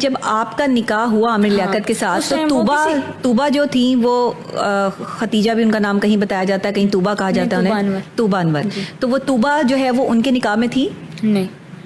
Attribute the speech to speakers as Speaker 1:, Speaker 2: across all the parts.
Speaker 1: जब आपका निकाह हुआ आमिर लियाकत के साथ,
Speaker 2: उस
Speaker 1: तो
Speaker 2: टाइम वो
Speaker 1: तूबा जो थी वो खतीजा भी उनका नाम कहीं बताया जाता है, कहीं तूबा कहा जाता है उन्हें, तूबा अनवर। तो वो तूबा जो है वो उनके निकाह में थी?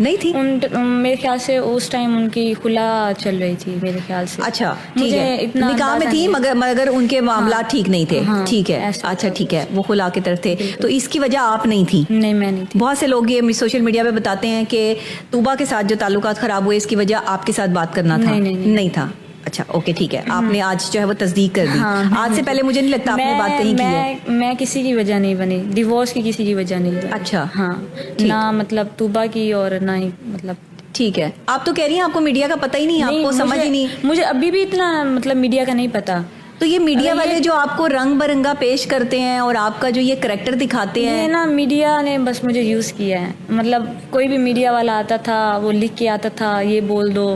Speaker 1: नहीं थी।
Speaker 2: मेरे ख्याल से उस टाइम उनकी खुला चल रही थी मेरे ख्याल से।
Speaker 1: अच्छा,
Speaker 2: मुझे इतना
Speaker 1: निकाह में थी मगर उनके मामला ठीक नहीं थे।
Speaker 2: हाँ,
Speaker 1: ठीक है, अच्छा ठीक है, वो खुला की तरफ थे। तो इसकी वजह आप नहीं थी?
Speaker 2: नहीं, मैं नहीं थी।
Speaker 1: बहुत से लोग ये सोशल मीडिया पे बताते हैं कि तूबा के साथ जो ताल्लुकात खराब हुए इसकी वजह आपके साथ बात करना था। नहीं था। अच्छा, ओके, ठीक है। आपने आज जो है वो तस्दीक कर दी। आज से पहले मुझे नहीं लगता आपने बात कहीं की है।
Speaker 2: मैं किसी की वजह नहीं बनी, डिवोर्स की किसी की वजह नहीं बनी।
Speaker 1: अच्छा,
Speaker 2: हाँ, ना मतलब तूबा की और ना ही मतलब।
Speaker 1: ठीक है, आप तो कह रही हैं आपको मीडिया का पता ही नहीं, आपको समझ ही नहीं।
Speaker 2: मुझे अभी भी इतना मतलब मीडिया का नहीं पता।
Speaker 1: तो ये मीडिया वाले जो आपको रंग बरंगा पेश करते हैं और आपका जो ये करैक्टर दिखाते हैं,
Speaker 2: ये ना मीडिया ने बस मुझे यूज किया है। मतलब कोई भी मीडिया वाला आता था, वो लिख के आता था ये बोल दो,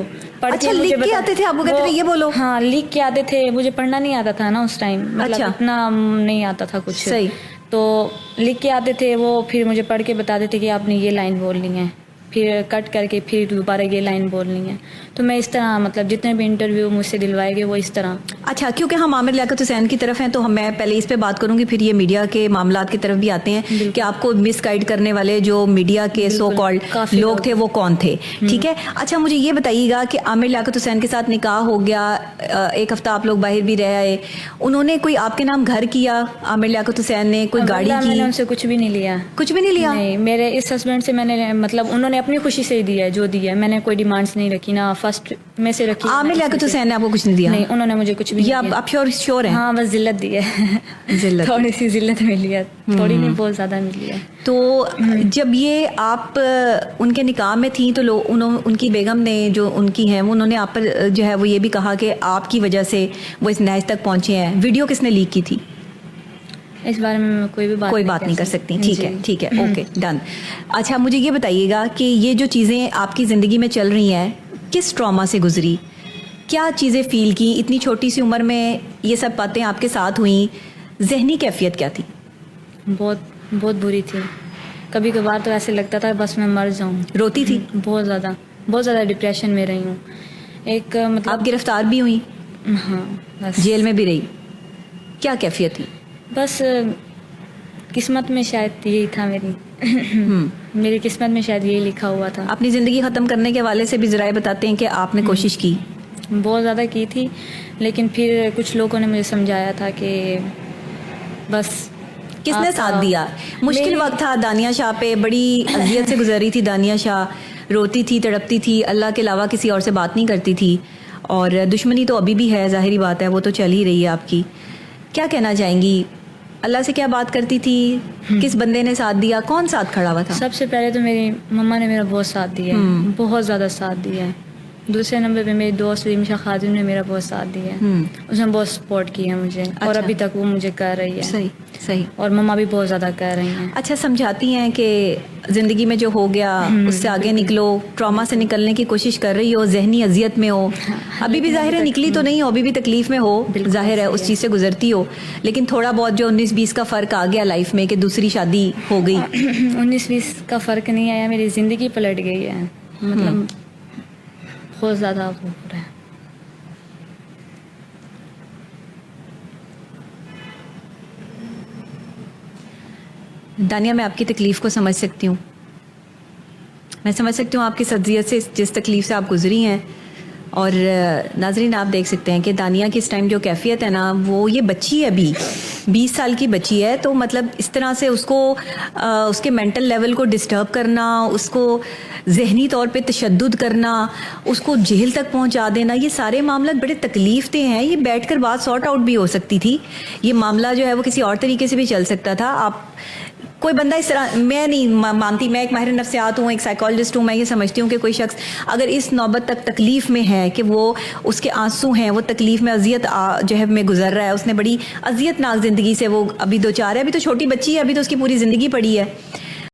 Speaker 2: पढ़
Speaker 1: अच्छा,
Speaker 2: के
Speaker 1: लिख के आते थे आपको, कहते थे ये बोलो?
Speaker 2: हाँ, लिख के आते थे। मुझे पढ़ना नहीं आता था ना उस टाइम, मतलब
Speaker 1: अच्छा,
Speaker 2: इतना नहीं आता था कुछ।
Speaker 1: सही।
Speaker 2: तो लिख के आते थे वो, फिर मुझे पढ़ के बताते थे कि आपने ये लाइन बोलनी है, फिर कट करके फिर दोबारा ये लाइन बोलनी है। तो मैं इस तरह मतलब जितने भी इंटरव्यू मुझसे दिलवाए गए वो इस तरह।
Speaker 1: अच्छा, क्योंकि हम आमिर लियाकत हुसैन की तरफ हैं तो मैं पहले इस पे बात करूंगी, फिर ये मीडिया के मामलात की तरफ भी आते हैं कि आपको मिसगाइड करने वाले जो मीडिया के सो कॉल्ड लोग थे वो कौन थे। ठीक है, अच्छा मुझे ये बताइएगा कि आमिर लियाकत हुसैन के साथ निकाह हो गया, एक हफ्ता आप लोग बाहर भी रह आए, उन्होंने कोई आपके नाम घर किया आमिर लियाकत हुसैन ने, कोई गाड़ी की?
Speaker 2: मैंने उनसे कुछ भी नहीं लिया।
Speaker 1: कुछ भी नहीं लिया?
Speaker 2: नहीं, मेरे इस हस्बैंड से मैंने मतलब उन्होंने अपनी खुशी से ही दिया है जो दिया है। मैंने कोई डिमांड्स नहीं रखी, ना फर्स्ट में से रखी।
Speaker 1: आमिर लियाकत हुसैन ने आपको कुछ नहीं दिया?
Speaker 2: नहीं, उन्होंने मुझे कुछ भी नहीं दिया।
Speaker 1: आप श्योर हैं?
Speaker 2: हाँ, बस जिल्लत दी है।
Speaker 1: जिल्लत,
Speaker 2: थोड़ी सी जिल्लत मिली है, थोड़ी नहीं बहुत ज्यादा मिली है।
Speaker 1: तो जब ये आप उनके निकाह में थी तो उनकी बेगम ने जो उनकी हैं उन्होंने आप पर जो है वो ये भी कहा कि आपकी वजह से वो इस नहज तक पहुंचे हैं। वीडियो किसने लीक की थी?
Speaker 2: इस बारे में मैं कोई बात
Speaker 1: नहीं कर सकती। ठीक है, ओके, डन। अच्छा, मुझे ये बताइएगा कि ये जो चीज़ें आपकी ज़िंदगी में चल रही हैं, किस ट्रॉमा से गुजरी, क्या चीज़ें फील की, इतनी छोटी सी उम्र में ये सब बातें आपके साथ हुई, जहनी कैफियत क्या थी?
Speaker 2: बहुत बुरी थी। कभी कभार तो ऐसे लगता था बस मैं मर जाऊँ।
Speaker 1: रोती थी?
Speaker 2: बहुत ज़्यादा डिप्रेशन में रही हूँ। एक मतलब
Speaker 1: आप गिरफ्तार भी हुई?
Speaker 2: हाँ, बस
Speaker 1: जेल में भी रही? क्या कैफियत थी?
Speaker 2: बस किस्मत में शायद यही था मेरी किस्मत में शायद यही लिखा हुआ था।
Speaker 1: अपनी ज़िंदगी ख़त्म करने के हवाले से भी ज़राए बताते हैं कि आपने कोशिश की?
Speaker 2: बहुत ज़्यादा की थी, लेकिन फिर कुछ लोगों ने मुझे समझाया था कि बस।
Speaker 1: किसने साथ दिया? मुश्किल वक्त था दानिया शाह पे, बड़ी अजियत से गुजरी थी दानिया शाह, रोती थी, तड़पती थी, अल्लाह के अलावा किसी और से बात नहीं करती थी, और दुश्मनी तो अभी भी है, जाहिरी बात है, वो तो चल ही रही है आपकी। क्या कहना चाहेंगी? अल्लाह से क्या बात करती थी? किस बंदे ने साथ दिया? कौन साथ खड़ा हुआ था?
Speaker 2: सबसे पहले तो मेरी मम्मा ने मेरा बहुत साथ दिया है, बहुत ज़्यादा साथ दिया है। दूसरे नंबर पे मेरी दोस्त रीमशा खातून ने मेरा बहुत साथ दिया है, उसने बहुत सपोर्ट किया मुझे। अच्छा। और अभी तक वो मुझे कर रही है। सही। और मम्मा भी बहुत ज़्यादा कर रही हैं।
Speaker 1: अच्छा, समझाती हैं कि ज़िंदगी में जो हो गया उससे आगे निकलो, ट्रॉमा से निकलने की कोशिश कर रही हो, जहनी अजियत में हो, अभी भी जाहिर है निकली तो नहीं हो, अभी भी तकलीफ में हो, जाहिर है उस चीज़ से गुजरती हो, लेकिन थोड़ा बहुत जो 19-20 का फ़र्क आ गया लाइफ में कि दूसरी शादी हो गई।
Speaker 2: 19-20 का फ़र्क नहीं आया, मेरी ज़िंदगी पलट गई है, मतलब बहुत ज़्यादा हो रहा है।
Speaker 1: दानिया, मैं आपकी तकलीफ़ को समझ सकती हूँ, मैं समझ सकती हूँ आपकी सदियत से, जिस तकलीफ़ से आप गुजरी हैं। और नाज़रीन, आप देख सकते हैं कि दानिया की इस टाइम जो कैफियत है ना, वो ये बच्ची है, अभी 20 साल की बच्ची है, तो मतलब इस तरह से उसको उसके मेंटल लेवल को डिस्टर्ब करना, उसको जहनी तौर पे तशद्दुद करना, उसको जेल तक पहुंचा देना, ये सारे मामला बड़े तकलीफ़देह हैं। ये बैठकर बात सॉर्ट आउट भी हो सकती थी, ये मामला जो है वो किसी और तरीके से भी चल सकता था। आप कोई बंदा इस तरह, मैं नहीं मानती, मैं एक माहिर नफ्सियात हूँ, एक साइकोलॉजिस्ट हूँ, मैं ये समझती हूँ कि कोई शख्स अगर इस नौबत तक तकलीफ़ में है कि वो उसके आंसू हैं, वो तकलीफ़ में अजियत जो है में गुजर रहा है, उसने बड़ी अजियतनाक ज़िंदगी से वो अभी दो चार है, अभी तो छोटी बच्ची है, अभी तो उसकी पूरी ज़िंदगी पड़ी है,